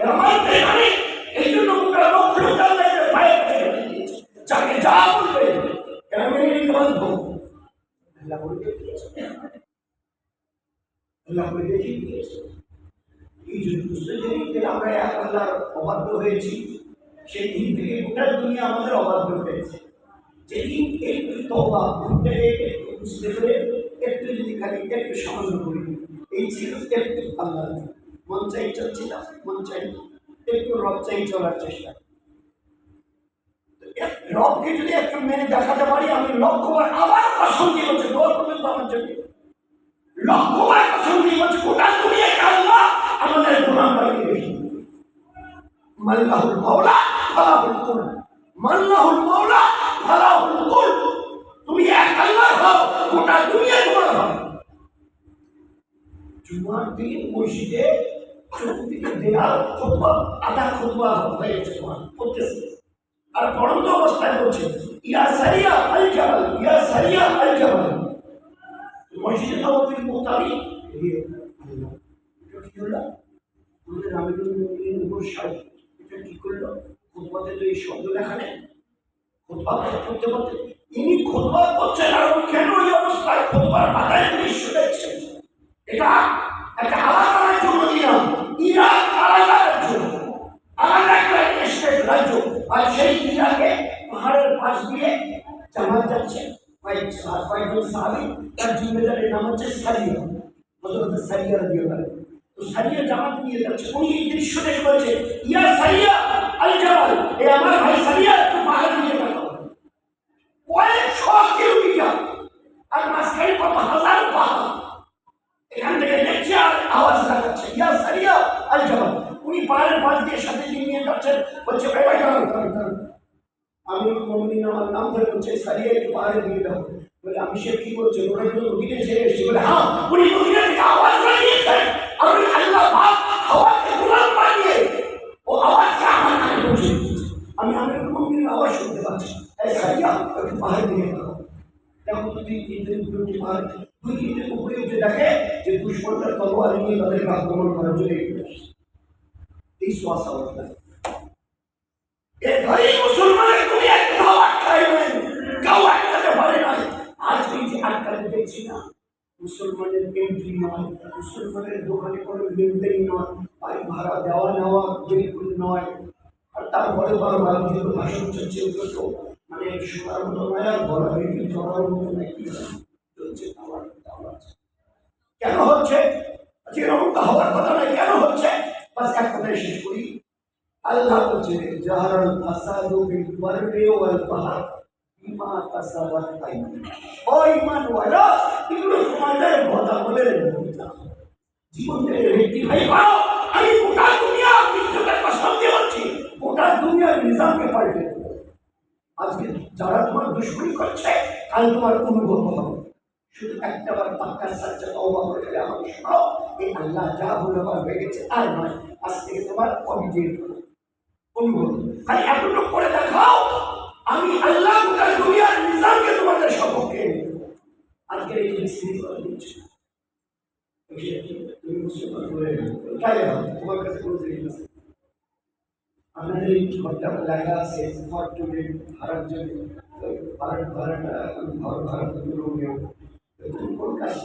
এরা মানতে জানে, এই জন্য গোটা লোক আল্লাহর ভয়ে দিয়েছে, যাকে যা বলবে এরা মেনে নিতে বাধ্য। আল্লাহ বলে দিয়েছে, আল্লাহ বলে দিয়েছে এই যে আমরা এক আল্লাহর অবাধ্য হয়েছি, সেই দিন থেকে গোটা দুনিয়া আমাদের অবাধ্য হয়েছে। যেদিন একটু তওবা ঘুরতে একটু বুঝতে পেরে একটু যদি খালি একটু সামান্য করি, এই ছিল একটু আল্লাহ মন চাই চলছিলাম, মন চাই একটু রব চাই চলার চেষ্টা। রবকে যদি একটু মেনে দেখাতে পারি, আমি লক্ষ্যবার আবার কসম দিয়ে বলছে দোয়া করবেন তো আমার জন্য, লক্ষ্যবার কসম দিয়ে বলছে গোটা দুনিয়াকে আল্লাহ আমাদের গোলাম বানিয়ে রেখে মাল্লাহুল মাওলা ফালাহুল কুল, মাল্লাহুল মাওলা ফালাহুল কুল। তুমি এক আল্লাহ হও, গোটা দুনিয়া তোমার হবে। জুমার দিন মসজিদে চতুর্দিকে দেয়াল খুতবা, আধা খুতবা হয়েছে তোমার পড়তেছে, আর পড়ন্ত অবস্থায় বলছে ইয়া সারিয়া আল জাবাল, ইয়া সারিয়া আল জাবাল। মসজিদে নববীর মুক্তাদি আল্লাহ এটা কি হলো, আমাদের আমিরুল মুমিনিন সাহেব এটা কি করলো, খুতবাতে তো এই শব্দ লেখা নেই, খুতবা করতে করতে ইনি খুতবা করছেন আর কেন এই অবস্থায় খুতবার পাতায় দৃশ্য দেখছেন। এটা একটা আলাদার জন্য দিলাম, ইরাক আলাদার জন্য, আলাদা একটা স্টেট রাজ্য, আর সেই ইরাকে পাহাড়ের পাশ দিয়ে জামাত যাচ্ছে কয়েকজন সাহাবী, তার জিম্মেদারের নাম হচ্ছে সারিয়া, হযরত সারিয়া রাদিয়াল্লাহু আনহু। তো সারিয়া জামাত নিয়ে যাচ্ছে, উনি এই দৃশ্য দেখে বলছে ইয়া সারিয়া আল জাবাল, এ আমার ভাই সারিয়া একটু পাহাড় নিয়ে যাও, কয়েকশো কিলোমিটার আর মাঝখানে কত হাজার পাহাড়, এখান থেকে দেখছে আর আওয়াজ লাগাচ্ছে ইয়া সারিয়া আল জাবাল। উনি পাহাড়ের পাশ দিয়ে সাথে নিয়ে যাচ্ছেন, বলছে ভাই ভাই আমি মুমিনিন আমার নাম ধরে বলছে সারিয়া একটু পাহাড়ে দিয়ে দাও। বলে আমি সে কি বলছে, ওরা কিন্তু নদীতে ছেড়ে এসেছে। বলে হ্যাঁ, উনি নদীতে থেকে আওয়াজ লাগিয়েছেন আর ওই আল্লাহ পাক হাওয়াকে গোলাম বানিয়ে ও আওয়াজটা আমার কানে পৌঁছে দিয়েছে, আমি আমিরুল মুমিনিনের আওয়াজ শুনতে পাচ্ছি। দুশ্মনরা তলোয়ার নিয়ে তাদেরকে আক্রমণ করার জন্য এই শ্বাস আওয়াজ এ ভাই মুসলমানের তুমি একটাও আটকাইবেন, কেউ আটকাতে পারে না। আজ এই যে আটকাতে দেখছি না, মুসলমানের এন্ট্রি নয়, মুসলমানের দোকানে কোনো লেনদেন নয়, বাড়ি ভাড়া দেওয়া নেওয়া বিলকুল নয়। আর তারপরে বারবার যেহেতু ভাষণ চলছে ওগুলো তো মানে শোনার মতো নয়, আর বলা বেরিয়ে চলার মতো নাকি চলছে। কেন হচ্ছে যেরকম তো হওয়ার কথা নয়, কেন হচ্ছে? বাস এক কথায় শেষ করি। আল্লাহ বলছে জাহারাল ফাসাদু ফিল বাররি ওয়াল বাহর বিমা কাসাবাত আইদিকুম। ও ঈমানওয়ালা, এগুলো তোমাদের বদাবলের জীবনের রেক্টিফাই করো। আমি গোটা দুনিয়া বিশ্বকে কসম দিয়ে বলছি, গোটা দুনিয়ার নিজামকে পাল্টে দেবো। আজকে যারা তোমার দুশ্মনী করছে, কাল তোমার অনুভব হবে। শুধু একটা বার পাক্কা সাচ্চা তওবা করে গেলে আমাকে শোনাও, এই আল্লাহ যা বলে আমার হয়ে গেছে আর নয়, আজ থেকে তোমার অভিযোগ অনুভব। খালি এতটুকু করে দেখাও, আমি আল্লাহ গোটা দুনিয়ার নিজামকে তোমাদের সপক্ষে আজকের এই সিরিজ করে দিচ্ছি। তুমি মুসলমান বলে তাই তোমার কাছে কোনো জিনিস আছে? আমাদের এই ঘরটা লেখা আছে ফর টুডে ভাড়ার জন্য, ভাড়া কোন কাজ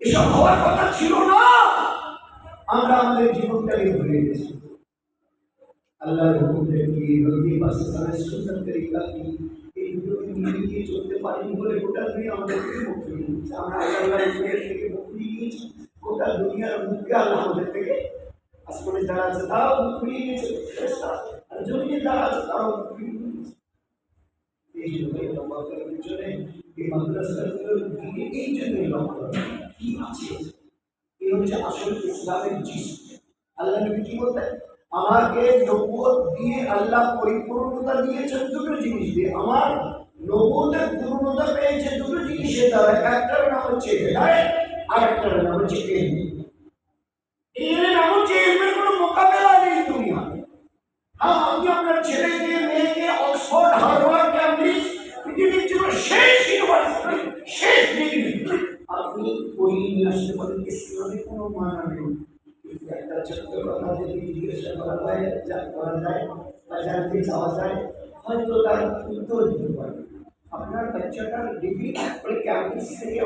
এসব হওয়ার কথা ছিল না। আমরা আমাদের জীবনটাকে ভুলে গেছি। আল্লাহর হুকুমে কি নবী পাকিস্তানের সুন্নাত তরিকা কি এই দুটোকে নিয়ে চলতে পারিনি বলে গোটা দুনিয়া আমাদেরকে মুক্তি দিয়েছে। আমরা আল্লাহর হুকুমের থেকে মুক্তি নিয়েছি, গোটা দুনিয়ার মুখে আল্লাহ আমাদের থেকে আসমানে যারা আছে তারাও মুক্তি নিয়েছে, আর জমিনে যারা আছে তারাও মুক্তি নিয়েছে। এই জন্যই লক্ষ্যের পিছনে এই মাদ্রাসাগুলোর দিকে এই জন্যই লক্ষ্য কি আছে, এই হচ্ছে আসল ইসলামের জিস। আল্লাহ নবী কি বলতেন? আমাকে নবুয়ত দিয়ে আল্লাহ পরিপূর্ণতা দিয়েছেন দুটো জিনিস দিয়ে। আমার নবুয়তের পূর্ণতা পেয়েছে দুটো জিনিসের দ্বারা, একটার নাম হচ্ছে হিদায়াত আর একটার নাম হচ্ছে ইলম। এই নাম হচ্ছে ইলমের কোনো মোকাবেলা নেই দুনিয়া। হ্যাঁ, আপনি আপনার ছেলেকে মেয়েকে অক্সফোর্ড, হার্ভার্ড, ক্যামব্রিজ পৃথিবীর জন্য শেষ ইউনিভার্সিটি, শেষ ডিগ্রি আপনি পড়িয়ে নিয়ে আসতে পারেন, ইসলামে কোনো মানা নেই। একটা ছোট্ট কথা যদি জিজ্ঞাসা করা হয়, যা করা যায় বা জানতে চাওয়া যায়, হয়তো তার উত্তর দিতে পারে। আপনার বাচ্চাটার ডিগ্রি ক্যাম্পাস থেকে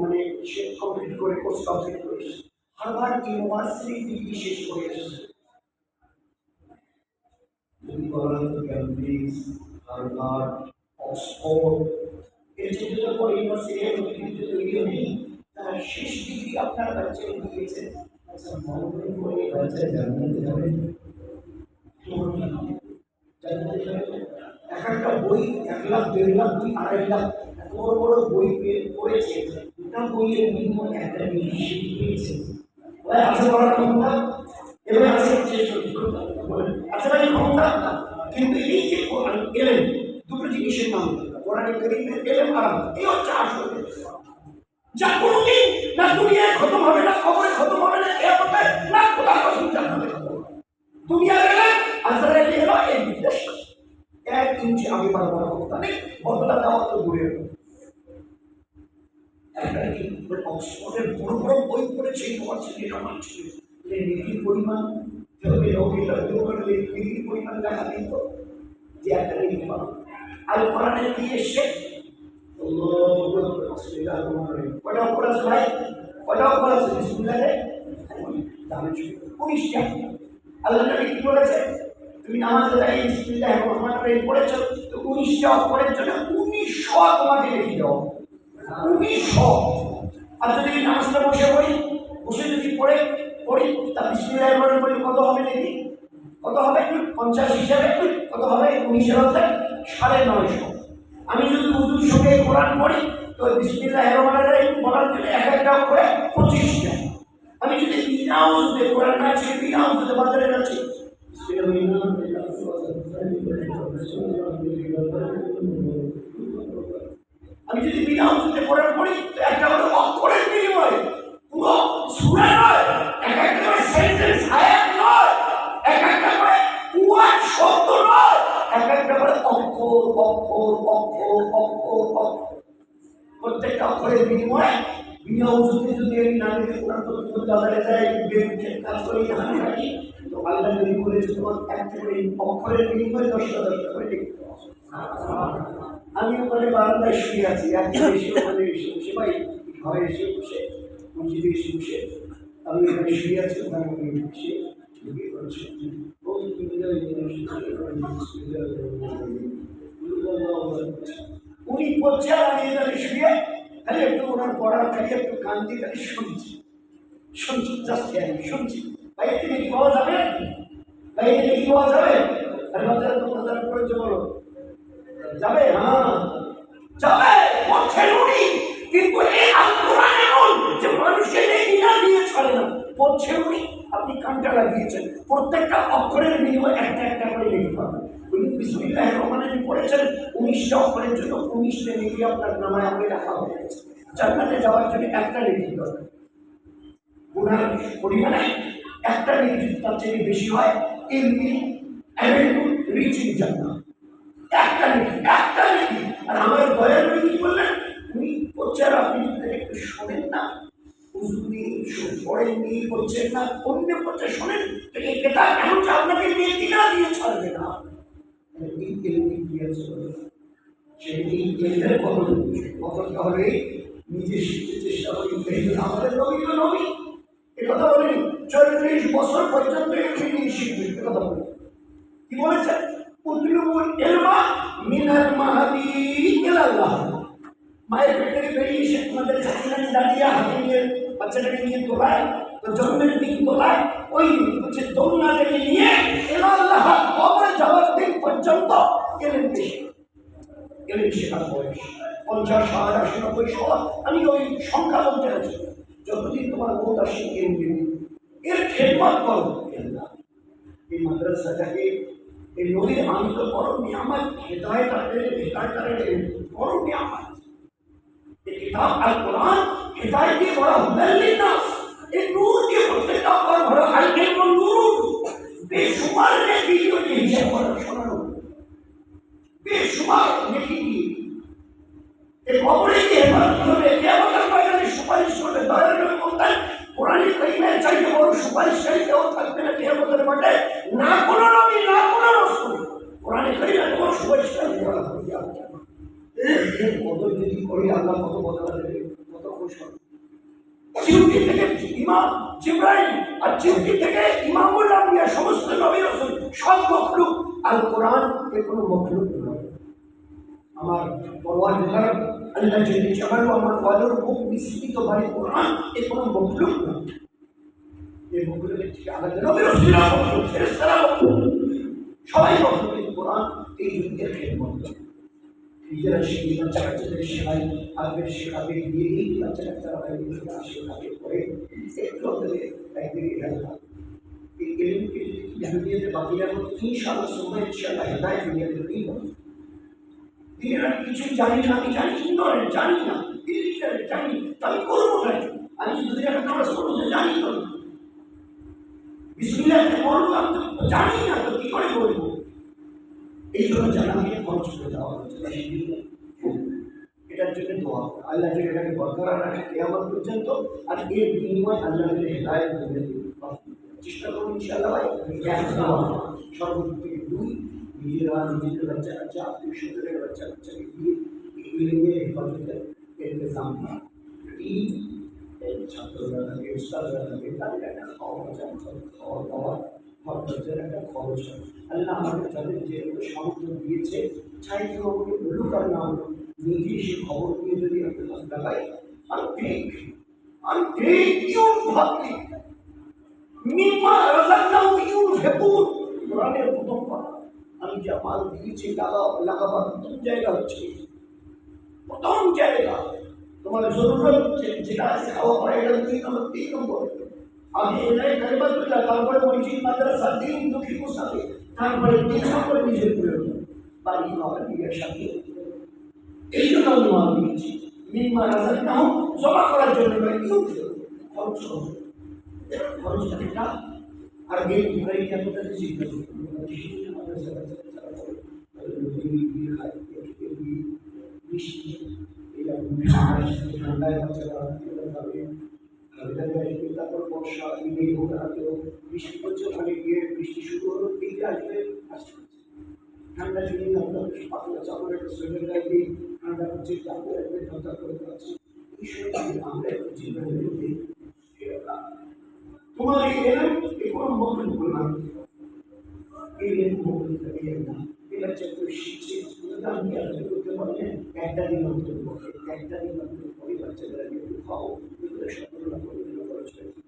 মানে সে কমপ্লিট করে, কোর্স কমপ্লিট করে এসেছে, হার্ভার্ড ইউনিভার্সিটি ডিগ্রি শেষ করে এসেছে। যদি বলা হতো ক্যামব্রিজ, হার্ভার্ড, অক্সফোর্ড, এর যেগুলো পরে ইউনিভার্সিটি তৈরি হয়নি, তারা শেষ ডিগ্রি আপনার বাচ্চাকে দিয়েছে। আচ্ছা, মনে করে বাচ্চা জান্নাতে যাবে, এক একটা বই 1 লাখ, 1.5 লাখ, 2-2.5 লাখ এত বড় বড় বই পড়েছে, দুটা বইয়ের বিনিময়ে একটা ডিগ্রি পেয়েছে। আছে বলার ক্ষমতা, এবার আছে চেষ্টা আছে ভাই ক্ষমতা। কিন্তু এই যে কোরআন এলেম, দুটো জিনিসের নাম কোরআন কারীমের এলেম আর এই হচ্ছে আসল, যা কোনোদিন না দুনিয়ায় খতম হবে, না কবরে খতম হবে, না কিয়ামতে, না খোদার কসম জান্নাতে খতম হবে। দুনিয়ার এলেম আজরাইল এলো এই বিদেশ 1 ইঞ্চি আগে বাড়াবার ক্ষমতা নেই, বদলা দেওয়া তো দূরে। একটা কি অক্সফোর্ডের বড় বড় বই পড়েছে ইউনিভার্সিটি আমার ছিল, ডিগ্রির পরিমাণ ডিগ্রির পরিমাণ দেখা দিত যে একটা ডিগ্রি পাবো। আর কোরআনের দিয়ে এসে কয়টা অক্ষর আছে ভাই? কয়টা অক্ষর আছে? বিসমিল্লাহে 19টা। আল্লাহ নবী কি বলেছে? তুমি নামাজে দাঁড়িয়ে বিসমিল্লাহির রহমানির রহিম পড়েছো, তো 19টা অক্ষরের জন্য 1900 তোমাকে লিখে দাও, 1900। আর যদি নামাজটা বসে পড়ি, বসে যদি পড়ি তা বিসমিল্লাহির রহমানির রহিম কত হবে নাকি? কত হবে? 50 হিসাবে কত হবে? 19 এর মধ্যে 950। আমি যদি উজুর সঙ্গে কোরআন পড়ি তো বিসমিল্লাহির রহমানির রহিম বলার জন্য এক একটা অক্ষরে 25টা। আমি যদি বিনা উজুতে কোরআন না ছেড়ে বিনা উজুতে বাজারে যাচ্ছি, আমি যদি বিনা উজুতে কোরআন পড়ি তো একটা করে অক্ষরের বিনিময়ে পুরো সূরা নয়, এক একটা করে সেন্টেন্স, আয়াত নয়, এক একটা করে ওয়ার্ড, শব্দ নয়, এক একটা করে অক্ষর অক্ষর অক্ষর অক্ষর অক্ষর, প্রত্যেকটা মজুদে যদি আমি না দেখে কোরআন পর্যন্ত বাজারে যাই কাজ করে হানি রাখি তো আল্লাহ নবী বলেছে তোমার একটা করে অক্ষরের বিনিময়ে 10টা করে লিখতে হবে। আমি ওখানে বারান্দায় শুয়ে আছি, একজন এসে ওখানে এসে বসে ভাই ঘরে এসে বসে মসজিদে এসে বসে আমি ওখানে শুয়ে আছি, ওখানে এসে ঢুকে পড়ছে উনি পড়ছে আর আমি এখানে শুয়ে খালি একটু ওনার পড়ার খালি একটু কান দিয়ে খালি শুনছি জাস্ট শুনছি। ভাই একটু দেখি পাওয়া যাবে, ভাই একটু দেখি পাওয়া যাবে, আর বাচ্চারা তো বাজার করেছে বলো যাবে, হ্যাঁ যাবে পড়ছেন উনি, কিন্তু এই আল কোরআন এমন যে মানুষকে নেকি না দিয়ে ছাড়ে না, পড়ছেন উনি, আপনি কানটা লাগিয়েছেন, প্রত্যেকটা অক্ষরের বিনিময়ে একটা একটা করে লিখতে হবে। উনি বিসমিল্লাহির রহমানির রহিম পড়েছেন, 19টা অক্ষরের জন্য 19টা নেকি আপনার নামায় আপনি রাখা হয়েছে। জান্নাতে যাওয়ার জন্য একটা নেকি দরকার, গুনার পরিমাণে একটা নেকি যদি তার চেয়ে বেশি হয় ইলমি অ্যাভেন্টু রিচিং জান্নাত, একটা নেকি। আর আমার দয়ার নবী কি বললেন, উনি পড়ছেন আপনি যদি একটু শোনেন না, পড়েননি করছেন না, অন্য পড়ছে শোনেন, এই কেতাব এমন যে আপনাকে নেকি না দিয়ে ছাড়বে না। সেই কতটা হলে নিজে শিখতে চেষ্টা করি। আমাদের নবী তো নবী, একথা বলেনি 40 বছর পর্যন্ত তিনি শিখবেন, একথা বলেন। কি বলেছেন, উতলুবুল ইলমা মিনাল মাহদি ইলাল লাহদ। মায়ের পেট থেকে বেরিয়ে এসে তোমাদের ছাত্রীরা দাঁড়িয়ে হাতে নিয়ে বাচ্চাটাকে নিয়ে তোলায়, তো জন্মের দিন তোলায়, ওই হচ্ছে দোলনা থেকে নিয়ে ইলাল লাহদ কবরে যাওয়ার দিন পর্যন্ত এলেন শেখার বয়স 50, 60, 80, 90, 100, আমি ওই সংখ্যা বলতে আছি। যতদিন তোমার মত আসে এর খেদমত করো। এই মাদ্রাসাটাকে এই নবীর আনন্দ বড় নিয়ামত, হেদায়েত বড় নিয়ামত। এই কিতাব আল কোরআন হেদায়েত দিয়ে বড় হুদাল্লিন নাস, এই নূর দিয়ে প্রত্যেকটা অক্ষর ভরা, আল ইলমু নূর, বেশুমার নেকি দিয়ে হিসাব করা শোনানো, বেশুমার নেকি দিয়ে এই কবরে গিয়ে হেফাজত করবে, কিয়ামতের ময়দানে সুপারিশ করবে। দয়ার নবী বলতেন, কোরআনে কারীমের চাইতে বড় সুপারিশকারী কেউ থাকবে না কিয়ামতের মাঠে, না কোনো নবী না কোনো রাসূল। কোরআনে কারীমে বড় সুপারিশকারী বলা হবে। এর কদর যদি করি আল্লাহ কত বদলা দেবে, কত খুশি হবে। চিমটি থেকে ইমাম জিবরাইল আর চিমটি থেকে ইমামুল আম্বিয়া, সমস্ত নবী রাসূল সব মখলুক, আল কোরআন এর কোনো মখলুক নয়। আমার পরওয়ারদিগার আল্লাহ জাল্লা জালালু আমার ওয়ালার মুখ বিস্তৃত বাড়ি কোরআন এর কোনো মখলুক না। এই মখলুকের থেকে আলাদা নবী রাসূলরা মখলুক, ফেরেশতারা মখলুক, সবাই মখলুক। কোরআন এই যুগের খেদমত নিজেরা শিখি, বাচ্চা-কাচ্চাদের শেখাই, আগের শেখাবে দিয়ে এই বাচ্চা-কাচ্চারা শেখাবে পরে একটু একদিকে খেলা। এই এলিমকে যদি দুনিয়াতে বাকিরা ইনশাআল্লাহ সময় ইনশাআল্লাহ হেদায়েত দুনিয়াতেই হবে। আমি কিছুই জানি না, আমি জানি ইগনোরেন্ট, জানি না, জানি তাহলে করবো না। আমি যদি নামাজ পড়তে জানি তো বিসমিল্লাহ বলবো, আমি তো জানি না, তো কি করে বলবো? এই জন্য জানাকে খরচ করে দেওয়া হচ্ছে। এটার জন্য দোয়া আল্লাহ যদি এটাকে বরকরার রাখে কিয়ামত পর্যন্ত, আর এর বিনিময়ে আল্লাহ যদি হেদায়েত করে দেবে। চেষ্টা করুন ইনশাআল্লাহ। সর্বোপরি 2, নিজেরা নিজেদের বাচ্চা-কাচ্চা, আত্মীয়-স্বজনের বাচ্চা-কাচ্চাকে দিয়ে এগুলিকে হেফাজতের ইন্তজাম করা। ছাত্ররা থাকে, উস্তাদরা থাকে, তাদের একটা খাওয়া দাওয়া খরচের একটা খরচ হয়। আল্লাহ আমাদের তাদের যে সামর্থ্য দিয়েছে, চাই কেউ আমাকে বলুক আর না বলুক, নিজে সে খবর নিয়ে যদি আপনি লাগাই, আমি ঠিক ভাবলি মিম্মা রাযাকনাহুম ইউনফিকুন। কোরআনের প্রথম কথা, আমি যা মাল দিয়েছি লাগাবার প্রথম জায়গা হচ্ছে, প্রথম জায়গা তোমার জরুরত যেটা আছে খাওয়া পড়া, এটা 3 নম্বর। আমি এলাই কালিমাতুল্লাহ, তারপরে মসজিদ মাদ্রাসা দিন দুঃখী মুসাফে, তারপরে 3 নম্বর নিজের প্রয়োজন বাড়ি ঘর বিয়ের সাথে। এই জন্য আমি মাল দিয়েছি মিম্মা রাযাকনাহুম, জমা করার জন্য নয়, খরচ করবে। খরচটা আর এই বিবাহিত আপনাদের চিন্তা করতে ঠান্ডায় বাচ্চারা হবে, রবিবারে আসবে, তারপর বর্ষা ঈদে হোক, রাতেও বৃষ্টি হচ্ছে, ওখানে গিয়ে বৃষ্টি শুরু হলো, দিকে আসবে, আসতে হচ্ছে। ঠান্ডা যদি আমরা পাতলা চাপড় একটা সোয়েটার গায়ে দিই, ঠান্ডা হচ্ছে, চাপড় একটা ঠান্ডা করে যাচ্ছি, এই সময় আমরা একটু জীবনের মধ্যে তোমার এই এলাম এ কোনো মন্তব্য করলাম, এই মন্তব্য করিয়ে না, এটা চেষ্টা শিখছে, আমি আসলে করতে পারবেন একটা দিন অন্তর পরে, একটা দিন অন্তর পরে বাচ্চাদের একটু খাও, এগুলো সফলতা করে খরচ করে